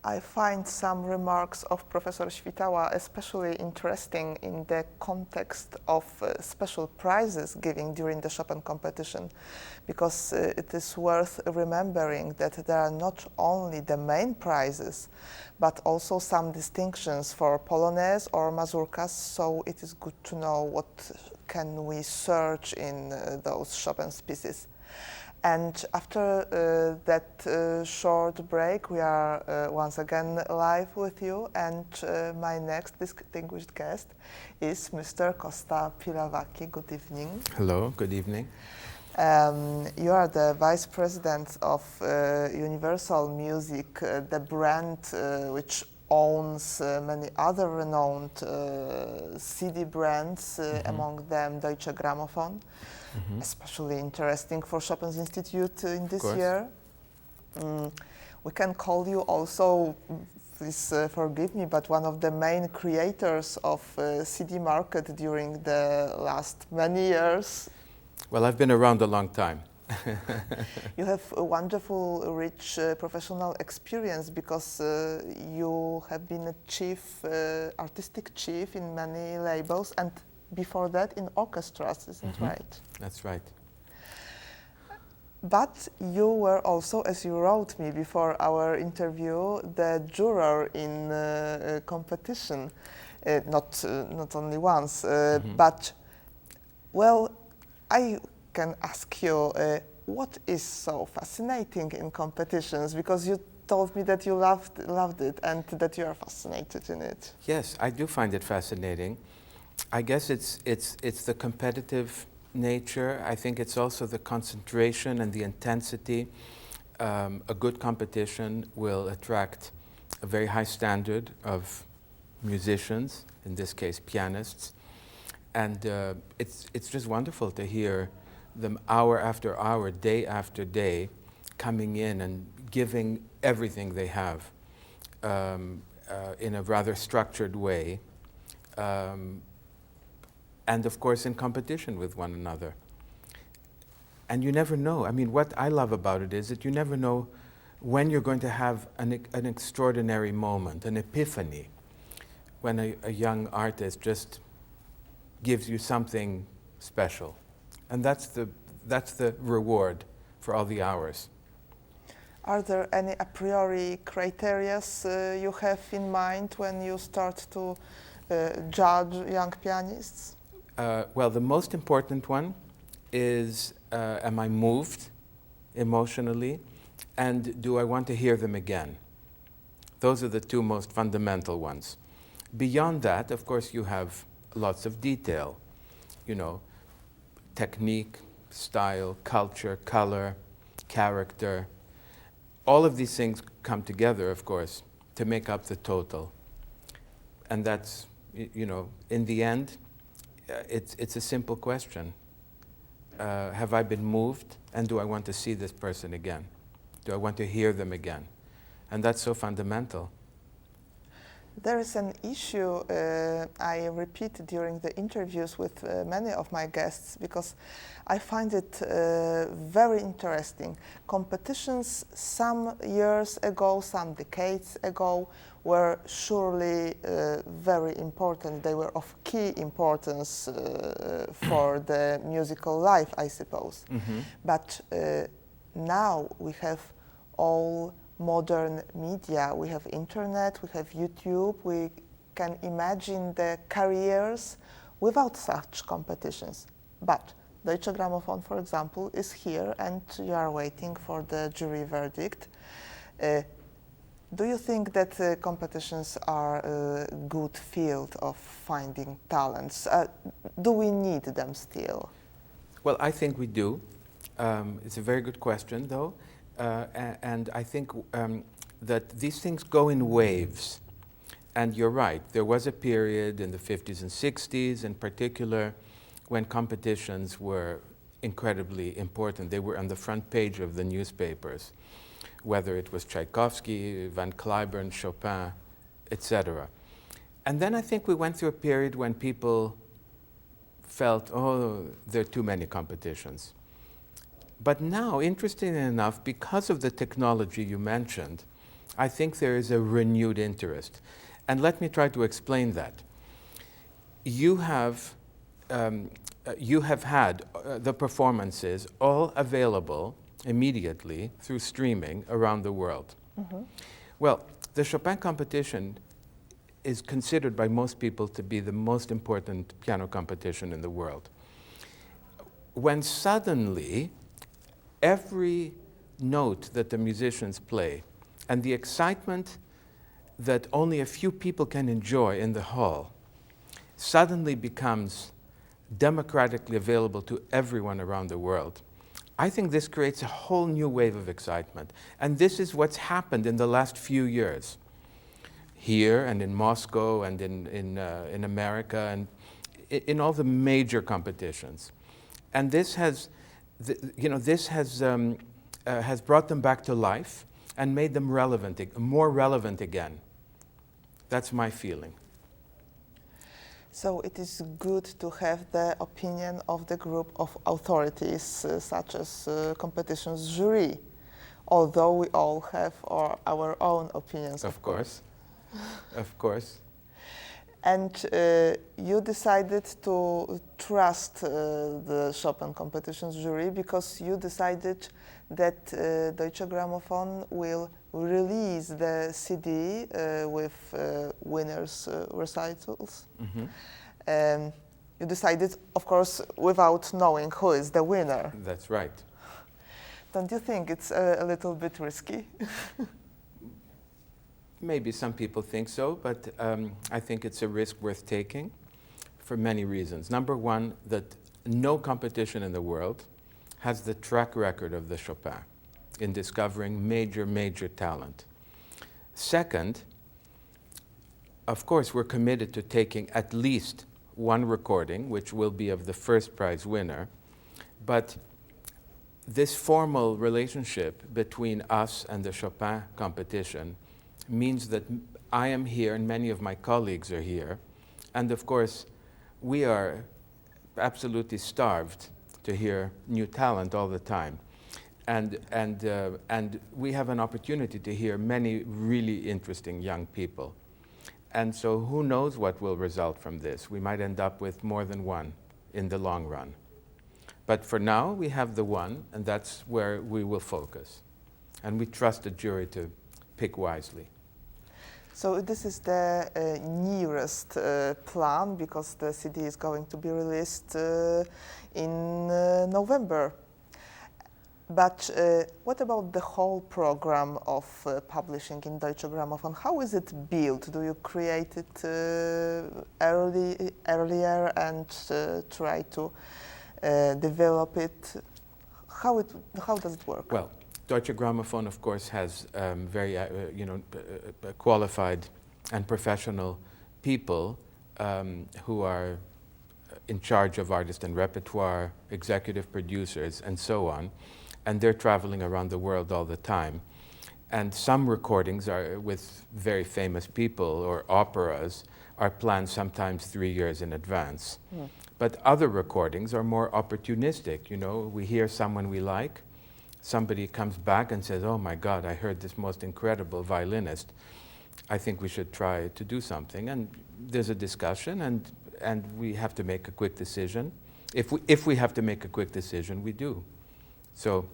I find some remarks of Professor Świtała especially interesting in the context of special prizes given during the Chopin competition, because it is worth remembering that there are not only the main prizes, but also some distinctions for Polonaise or mazurkas, so it is good to know what can we search in those Chopin pieces. And after that short break, we are once again live with you, and my next distinguished guest is Mr. Costa Pilavachi. Good evening. Hello, good evening. You are the Vice President of Universal Music, the brand which owns many other renowned CD brands, among them Deutsche Grammophon. Especially interesting for Chopin's Institute in this year. We can call you also, please forgive me, but one of the main creators of CD market during the last many years. Well, I've been around a long time. You have a wonderful, rich professional experience, because you have been a chief, artistic chief in many labels, and before that in orchestras, isn't right? That's right. But you were also, as you wrote me before our interview, the juror in competition, not only once, but, well, I can ask you, what is so fascinating in competitions? Because you told me that you loved it and that you are fascinated in it. Yes, I do find it fascinating. I guess it's the competitive nature. I think it's also the concentration and the intensity. A good competition will attract a very high standard of musicians, in this case pianists, and it's just wonderful to hear them hour after hour, day after day, coming in and giving everything they have in a rather structured way. And of course in competition with one another. And you never know. I mean, what I love about it is that you never know when you're going to have an extraordinary moment, an epiphany, when a young artist just gives you something special. And that's the reward for all the hours. Are there any a priori criteria you have in mind when you start to judge young pianists? Well, the most important one is, am I moved emotionally, and do I want to hear them again? Those are the two most fundamental ones. Beyond that, of course, you have lots of detail, you know, technique, style, culture, color, character. All of these things come together, of course, to make up the total. And that's, you know, in the end, it's a simple question. Have I been moved, and do I want to see this person again? Do I want to hear them again? And that's so fundamental. There is an issue I repeat during the interviews with many of my guests, because I find it very interesting. Competitions some years ago, some decades ago, were surely very important. They were of key importance for the musical life, I suppose. But now we have all modern media. We have internet, we have YouTube. We can imagine the careers without such competitions. But Deutsche Grammophon, for example, is here, and you are waiting for the jury verdict. Do you think that competitions are a good field of finding talents? Do we need them still? Well, I think we do. It's a very good question, though. And I think that these things go in waves. And you're right, there was a period in the 50s and 60s in particular when competitions were incredibly important. They were on the front page of the newspapers, whether it was Tchaikovsky, Van Cliburn, Chopin, etc. And then I think we went through a period when people felt, oh, there are too many competitions. But now, interestingly enough, because of the technology you mentioned, I think there is a renewed interest. And let me try to explain that. You have had the performances all available immediately through streaming around the world. Mm-hmm. Well, the Chopin competition is considered by most people to be the most important piano competition in the world. When suddenly every note that the musicians play and the excitement that only a few people can enjoy in the hall suddenly becomes democratically available to everyone around the world, I think this creates a whole new wave of excitement. And this is what's happened in the last few years, here and in Moscow and in America and in all the major competitions. And this has brought them back to life and made them more relevant again. That's my feeling. So it is good to have the opinion of the group of authorities, such as competitions jury, although we all have our own opinions. Of course. Of course. And you decided to trust the Chopin competitions jury because you decided that Deutsche Grammophon will release the CD with winners' recitals. Mm-hmm. You decided, of course, without knowing who is the winner. That's right. Don't you think it's a little bit risky? Maybe some people think so, but I think it's a risk worth taking for many reasons. Number one, that no competition in the world has the track record of the Chopin in discovering major talent. Second, of course, we're committed to taking at least one recording, which will be of the first prize winner, but this formal relationship between us and the Chopin competition means that I am here and many of my colleagues are here, and of course, we are absolutely starved to hear new talent all the time. And we have an opportunity to hear many really interesting young people. And so who knows what will result from this? We might end up with more than one in the long run. But for now, we have the one, and that's where we will focus. And we trust the jury to pick wisely. So this is the nearest plan, because the CD is going to be released in November. But what about the whole program of publishing in Deutsche Grammophon? How is it built? Do you create it earlier and try to develop it? How does it work? Well, Deutsche Grammophon, of course, has very qualified and professional people who are in charge of artist and repertoire, executive producers, and so on. And they're traveling around the world all the time. And some recordings are with very famous people, or operas are planned sometimes 3 years in advance. Mm. But other recordings are more opportunistic. You know, we hear someone we like, somebody comes back and says, oh my God, I heard this most incredible violinist. I think we should try to do something. And there's a discussion, and we have to make a quick decision. If we have to make a quick decision, we do. So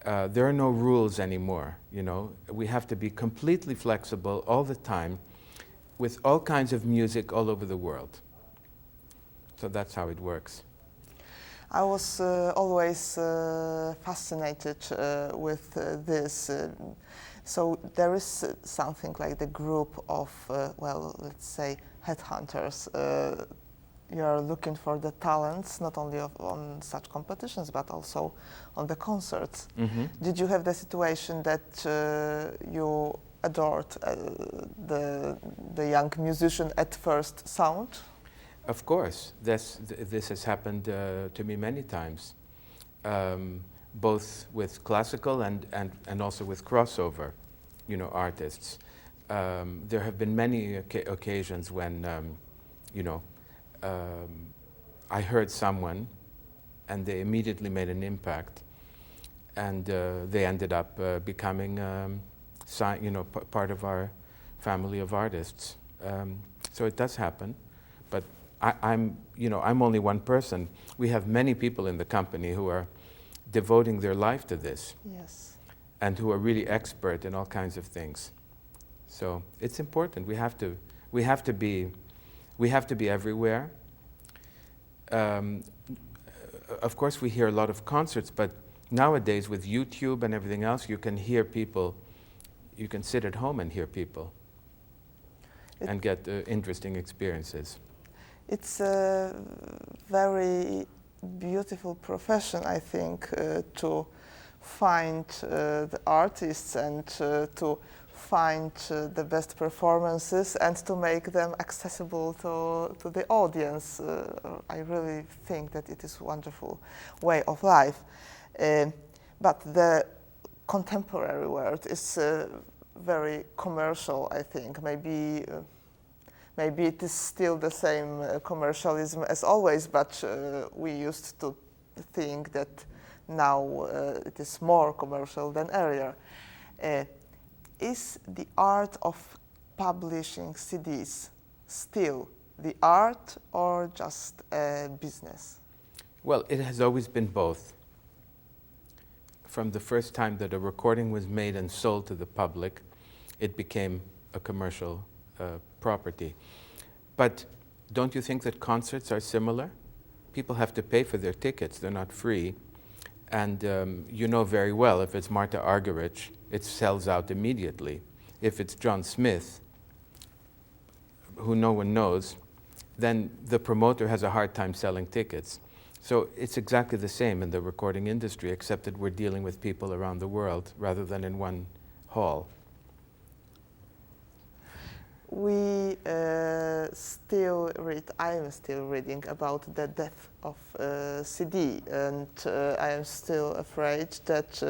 there are no rules anymore, you know. We have to be completely flexible all the time with all kinds of music all over the world. So that's how it works. I was always fascinated with this. So there is something like the group of, well, let's say, headhunters. You are looking for the talents, not only on such competitions, but also on the concerts. Mm-hmm. Did you have the situation that you adored the young musician at first sound? Of course. This has happened to me many times, both with classical and also with crossover, you know, artists. There have been many occasions when, you know, I heard someone and they immediately made an impact, and they ended up becoming part of our family of artists. So it does happen, but I'm only one person. We have many people in the company who are devoting their life to this. Yes. And who are really expert in all kinds of things. So it's important. We have to be everywhere. Of course, we hear a lot of concerts, but nowadays with YouTube and everything else, you can hear people. You can sit at home and hear people, and get interesting experiences. It's a very beautiful profession, I think, to find the artists and to find the best performances and to make them accessible to the audience. I really think that it is a wonderful way of life. But the contemporary world is very commercial, I think. Maybe it is still the same commercialism as always, but we used to think that now it is more commercial than earlier. Is the art of publishing CDs still the art or just a business? Well, it has always been both. From the first time that a recording was made and sold to the public, it became a commercial property. But don't you think that concerts are similar? People have to pay for their tickets, they're not free. And you know very well, if it's Marta Argerich, it sells out immediately. If it's John Smith, who no one knows, then the promoter has a hard time selling tickets. So it's exactly the same in the recording industry, except that we're dealing with people around the world rather than in one hall. We still read, I am still reading about the death of CD, and I am still afraid that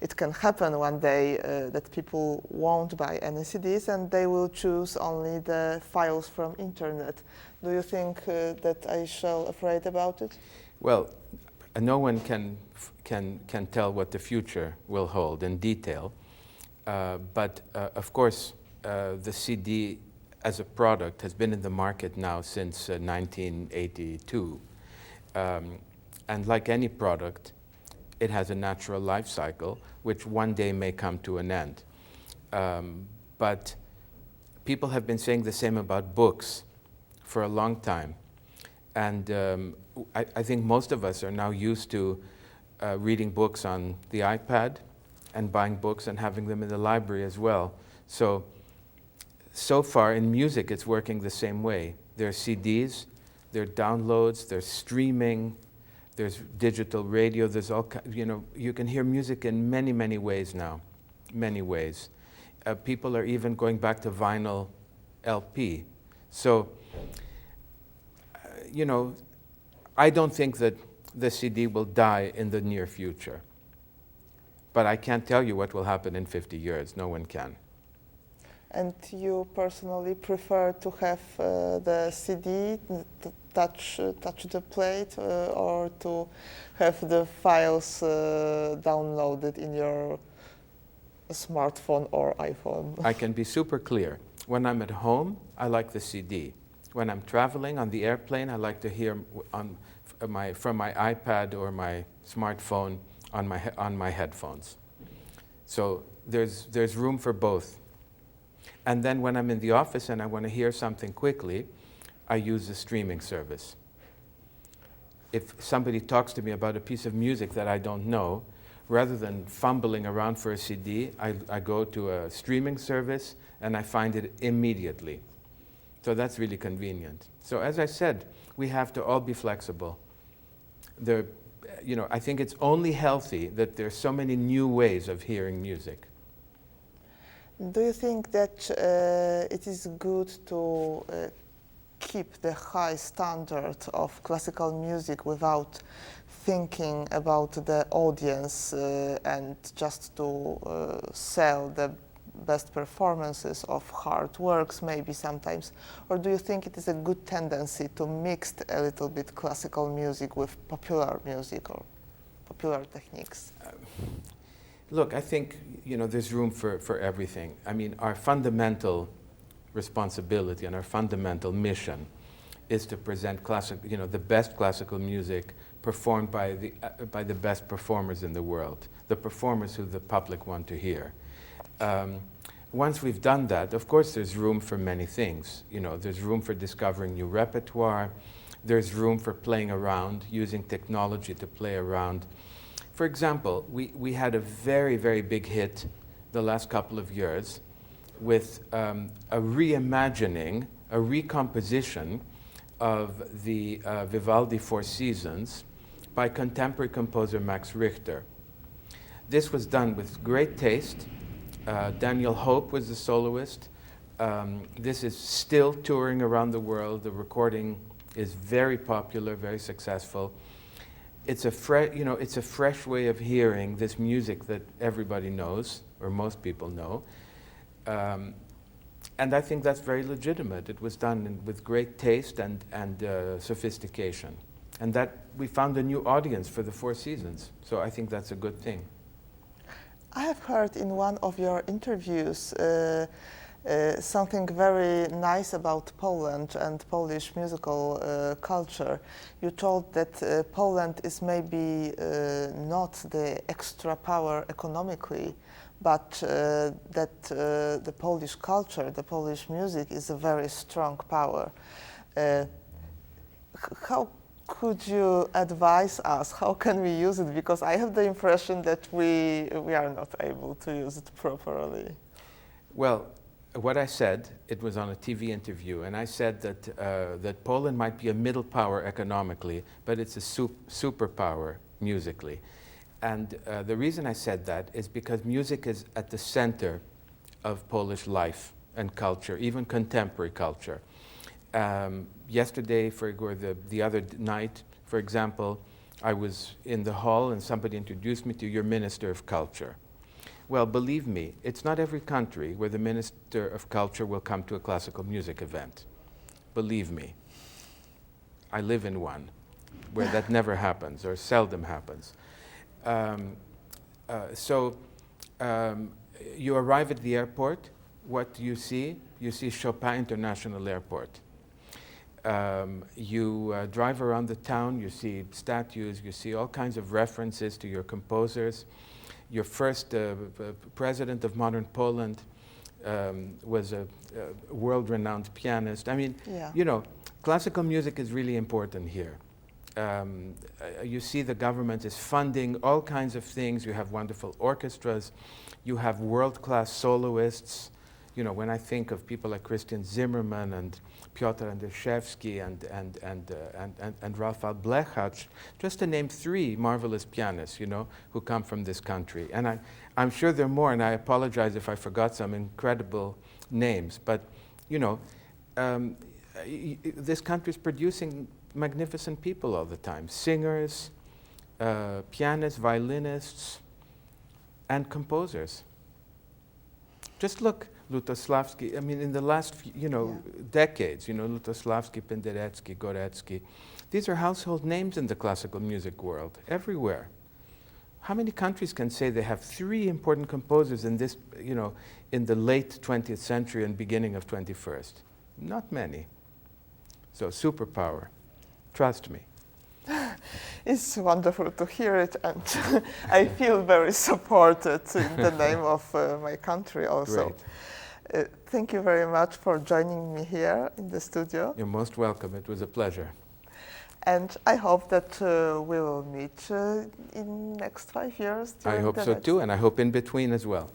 it can happen one day that people won't buy any CDs and they will choose only the files from internet. Do you think that I shall afraid about it? Well, no one can tell what the future will hold in detail, but of course, the CD as a product has been in the market now since 1982. And like any product, it has a natural life cycle, which one day may come to an end. But people have been saying the same about books for a long time. And I think most of us are now used to reading books on the iPad and buying books and having them in the library as well. So far in music, it's working the same way. There are CDs, there are downloads, there's streaming, there's digital radio, there's all, you can hear music in many, many ways now, many ways. People are even going back to vinyl LP. So, I don't think that the CD will die in the near future. But I can't tell you what will happen in 50 years. No one can. And you personally prefer to have the CD, touch the plate, or to have the files downloaded in your smartphone or iPhone? I can be super clear. When I'm at home, I like the CD. When I'm traveling on the airplane, I like to hear from my iPad or my smartphone on my headphones. So there's room for both. And then when I'm in the office and I want to hear something quickly, I use the streaming service. If somebody talks to me about a piece of music that I don't know, rather than fumbling around for a CD, I go to a streaming service and I find it immediately. So that's really convenient. So as I said, we have to all be flexible. I think it's only healthy that there's so many new ways of hearing music. Do you think that it is good to keep the high standard of classical music without thinking about the audience and just to sell the best performances of hard works maybe sometimes? Or do you think it is a good tendency to mix a little bit classical music with popular music or popular techniques? Look, I think, you know, there's room for everything. I mean, our fundamental responsibility and our fundamental mission is to present the best classical music performed by the best performers in the world, the performers who the public want to hear. Once we've done that, of course, there's room for many things. You know, there's room for discovering new repertoire. There's room for playing around, using technology to play around. For example, we had a very, very big hit the last couple of years with a reimagining, a recomposition of the Vivaldi Four Seasons by contemporary composer Max Richter. This was done with great taste. Daniel Hope was the soloist. This is still touring around the world. The recording is very popular, very successful. It's a fresh way of hearing this music that everybody knows, or most people know. And I think that's very legitimate. It was done with great taste and sophistication. And that we found a new audience for the Four Seasons. So I think that's a good thing. I have heard in one of your interviews something very nice about Poland and Polish musical culture. You told that Poland is maybe not the extra power economically, but that the Polish culture, the Polish music is a very strong power. How could you advise us? How can we use it? Because I have the impression that we are not able to use it properly. Well, what I said, it was on a TV interview, and I said that Poland might be a middle power economically, but it's a superpower musically. And the reason I said that is because music is at the center of Polish life and culture, even contemporary culture. Yesterday, the other night, for example, I was in the hall and somebody introduced me to your Minister of Culture. Well, believe me, it's not every country where the Minister of Culture will come to a classical music event. Believe me. I live in one where that never happens or seldom happens. You arrive at the airport, what do you see? You see Chopin International Airport. You drive around the town, you see statues, you see all kinds of references to your composers. Your first president of modern Poland was a world-renowned pianist. I mean, you know, classical music is really important here. You see the government is funding all kinds of things. You have wonderful orchestras. You have world-class soloists. You know, when I think of people like Christian Zimmerman and Piotr Andrzejewski and Rafał Blechacz, just to name three marvelous pianists, you know, who come from this country. And I'm sure there are more, and I apologize if I forgot some incredible names. But, you know, this country is producing magnificent people all the time. Singers, pianists, violinists, and composers. Just look. Lutosławski, I mean, in the last decades, you know, Lutosławski, Penderecki, Górecki, these are household names in the classical music world, everywhere. How many countries can say they have three important composers in this, you know, in the late 20th century and beginning of 21st? Not many. So, superpower. Trust me. It's wonderful to hear it, and I feel very supported in the name of my country also. Great. Thank you very much for joining me here in the studio. You're most welcome. It was a pleasure. And I hope that we will meet in next 5 years. I hope so too, and I hope in between as well.